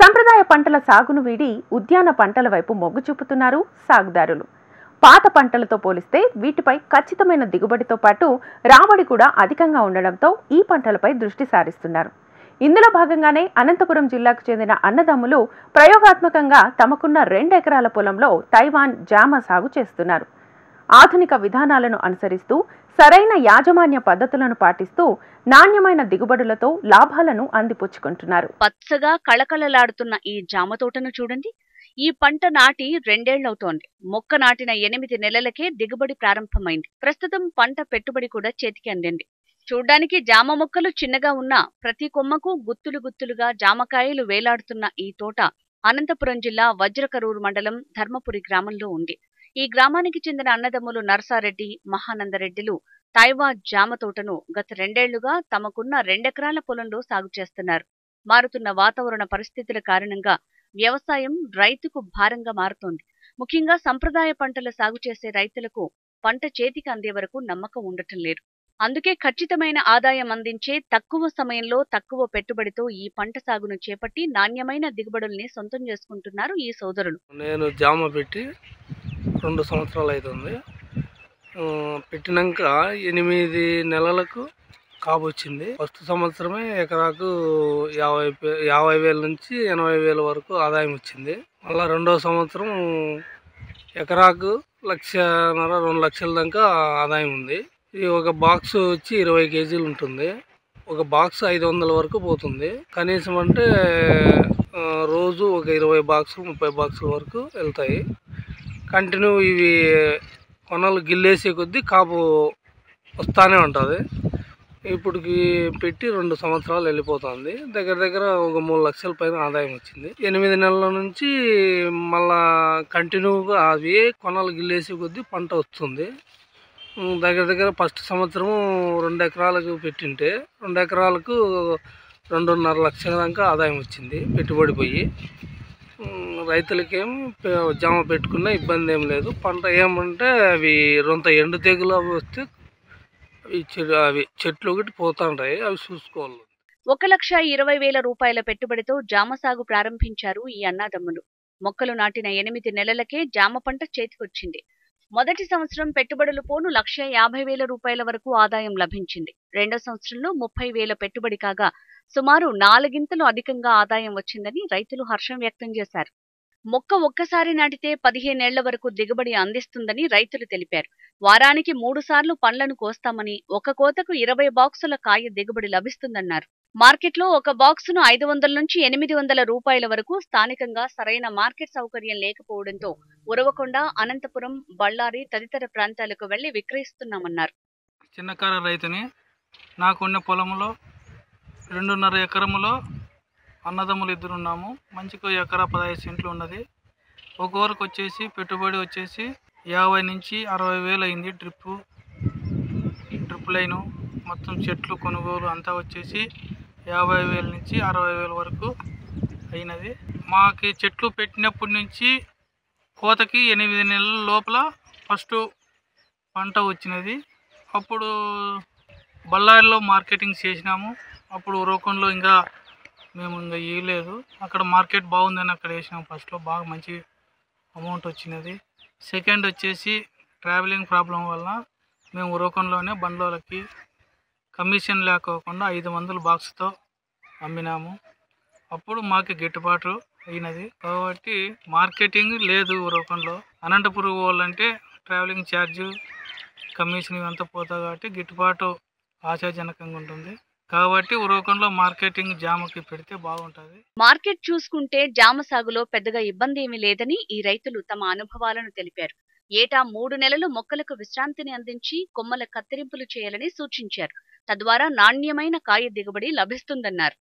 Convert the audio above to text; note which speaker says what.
Speaker 1: సంప్రదాయ పంటల సాగును వీడి ఉద్యాన పంటల వైపు మొగ్గు చూపుతున్నారు సాగుదారులు. పాత పంటలతో పోలిస్తే వీటిపై ఖచ్చితమైన దిగుబడితో పాటు రాబడి కూడా అధికంగా ఉండడంతో ఈ పంటలపై దృష్టి సారిస్తున్నారు. ఇందులో భాగంగానే అనంతపురం జిల్లాకు చెందిన అన్నదమ్ములు ప్రయోగాత్మకంగా తమకున్న 2 ఎకరాల పొలంలో తైవాన్ జామ సాగు చేస్తున్నారు. ఆధునిక విధానాలను అనుసరిస్తూ సరైన యాజమాన్య పద్ధతులను పాటిస్తూ నాణ్యమైన దిగుబడులతో లాభాలను అందిపుచ్చుకుంటున్నారు.
Speaker 2: పచ్చగా కళకళలాడుతున్న ఈ జామ తోటను చూడండి. ఈ పంట నాటి 2 ఏళ్లవుతోంది. మొక్క నాటిన 8 నెలలకే దిగుబడి ప్రారంభమైంది. ప్రస్తుతం పంట పెట్టుబడి కూడా చేతికి అందింది. చూడ్డానికి జామ మొక్కలు చిన్నగా ఉన్నా ప్రతి కొమ్మకు గుత్తులు గుత్తులుగా జామకాయలు వేలాడుతున్న ఈ తోట అనంతపురం జిల్లా వజ్రకరూరు మండలం ధర్మపురి గ్రామంలో ఉంది. ఈ గ్రామానికి చెందిన అన్నదమ్ములు నర్సారెడ్డి, మహానందరెడ్డిలు తైవా జామ తోటను గత 2 ఏళ్లుగా తమకున్న 2 ఎకరాల పొలంలో సాగు చేస్తున్నారు. మారుతున్న వాతావరణ పరిస్థితుల కారణంగా వ్యవసాయం రైతుకు భారంగా మారుతోంది. ముఖ్యంగా సంప్రదాయ పంటల సాగు చేసే రైతులకు పంట చేతికి అందే వరకు నమ్మకం ఉండటం లేదు. అందుకే ఖచ్చితమైన ఆదాయం అందించే తక్కువ సమయంలో తక్కువ పెట్టుబడితో ఈ పంట సాగును చేపట్టి నాణ్యమైన దిగుబడుల్ని సొంతం చేసుకుంటున్నారు ఈ సోదరులు.
Speaker 3: నేను జామ పెట్టి 2 సంవత్సరాలు అవుతుంది. పెట్టినాక 8 నెలలకు కాపు వచ్చింది. ఫస్ట్ సంవత్సరమే ఎకరాకు 50,000 నుంచి 80,000 వరకు ఆదాయం వచ్చింది. మళ్ళీ 2వ సంవత్సరం ఎకరాకు 1,50,000 2 లక్షల దాకా ఆదాయం ఉంది. ఈ ఒక బాక్స్ వచ్చి 20 కేజీలు ఉంటుంది. ఒక బాక్స్ 500 వరకు పోతుంది. కనీసం అంటే రోజు ఒక 20 బాక్సులు 30 బాక్సుల వరకు వెళ్తాయి. కంటిన్యూ ఇవి కొనలు గిల్లేసే కొద్దీ కాపు వస్తూనే ఉంటుంది. ఇప్పటికి పెట్టి 2 సంవత్సరాలు వెళ్ళిపోతుంది. దగ్గర దగ్గర ఒక 3 లక్షల పైన ఆదాయం వచ్చింది. 8 నెలల నుంచి మళ్ళా కంటిన్యూగా అవి కొనలు గిల్లేసే కొద్దీ పంట వస్తుంది. దగ్గర దగ్గర ఫస్ట్ సంవత్సరం 2 ఎకరాలకు పెట్టింటే 2 ఎకరాలకు 2.5 లక్షల దాకా ఆదాయం వచ్చింది పెట్టుబడి పోయి. రైతులకేం జామ పెట్టుకున్న ఇబ్బంది ఏం లేదు. పంట ఏమంటే అవి రొంత ఎండు తెగులు అవి వస్తే అవి చెట్లు ఒకటి పోతుంటాయి, అవి చూసుకోవాలి.
Speaker 2: 1,20,000 రూపాయల పెట్టుబడితో జామ సాగు ప్రారంభించారు ఈ అన్నదమ్ములు. మొక్కలు నాటిన 8 నెలలకే జామ పంట చేతికొచ్చింది. మొదటి సంవత్సరం పెట్టుబడులు పోను 1,50,000 రూపాయల వరకు ఆదాయం లభించింది. 2వ సంవత్సరంలో 30,000 పెట్టుబడి కాగా సుమారు 4 అధికంగా ఆదాయం వచ్చిందని రైతులు హర్షం వ్యక్తం చేశారు. మొక్క ఒక్కసారి నాటితే 15 ఏళ్ల వరకు దిగుబడి అందిస్తుందని రైతులు తెలిపారు. వారానికి 3 సార్లు పండ్లను కోస్తామని, ఒక కోతకు 20 బాక్సుల కాయ దిగుబడి లభిస్తుందన్నారు. మార్కెట్లో ఒక బాక్సును 500 నుంచి 800 రూపాయల వరకు, స్థానికంగా సరైన మార్కెట్ సౌకర్యం లేకపోవడంతో ఉరవకొండ, అనంతపురం, బళ్ళారి తదితర ప్రాంతాలకు వెళ్లి విక్రయిస్తున్నామన్నారు.
Speaker 3: చిన్నకారు రైతుని నాకున్న పొలంలో 2.5 ఎకరములో అన్నదమ్ములు 2 ఉన్నాము. మంచిగా ఎకరా 15 సెంట్లు ఉన్నది. ఒక ఊరికి వచ్చేసి పెట్టుబడి వచ్చేసి 50 నుంచి 60,000 అయింది. డ్రిప్ లైను మొత్తం చెట్లు కొనుగోలు అంతా వచ్చేసి 50,000 నుంచి 60,000 వరకు అయినది. మాకు చెట్లు పెట్టినప్పటి నుంచి కోతకి 8 నెలల లోపల ఫస్ట్ పంట వచ్చినది. అప్పుడు బళ్ళారిలో మార్కెటింగ్ చేసినాము. అప్పుడు ఉరవకొండలో ఇంకా మేము ఇంకా ఇవ్వలేదు. అక్కడ మార్కెట్ బాగుందని అక్కడ వేసినాము. ఫస్ట్లో బాగా మంచి అమౌంట్ వచ్చినది. సెకండ్ వచ్చేసి ట్రావెలింగ్ ప్రాబ్లం వల్ల మేము ఉరవకొండలోనే బండ్లకి కమిషన్ లేకోకుండా 500 బాక్స్తో అమ్మినాము. అప్పుడు మాకు గిట్టుబాటు అయినది. కాబట్టి మార్కెటింగ్ లేదు ఉరవకొండలో. అనంతపురం పోవాలంటే ట్రావెలింగ్ ఛార్జ్, కమిషన్ ఇవంతా పోతాయి కాబట్టి గిట్టుబాటు ఆశాజనకంగా ఉంటుంది. కాబట్టి ఉరవకొండలో మార్కెటింగ్ జామకి పెడితే బాగుంటుంది.
Speaker 2: మార్కెట్ చూసుకుంటే జామ సాగులో పెద్దగా ఇబ్బంది ఏమీ లేదని ఈ రైతులు తమ అనుభవాలను తెలిపారు. ఏటా 3 నెలలు మొక్కలకు విశ్రాంతిని అందించి కొమ్మల కత్తిరింపులు చేయాలని సూచించారు. తద్వారా నాణ్యమైన కాయ దిగుబడి లభిస్తుందన్నారు.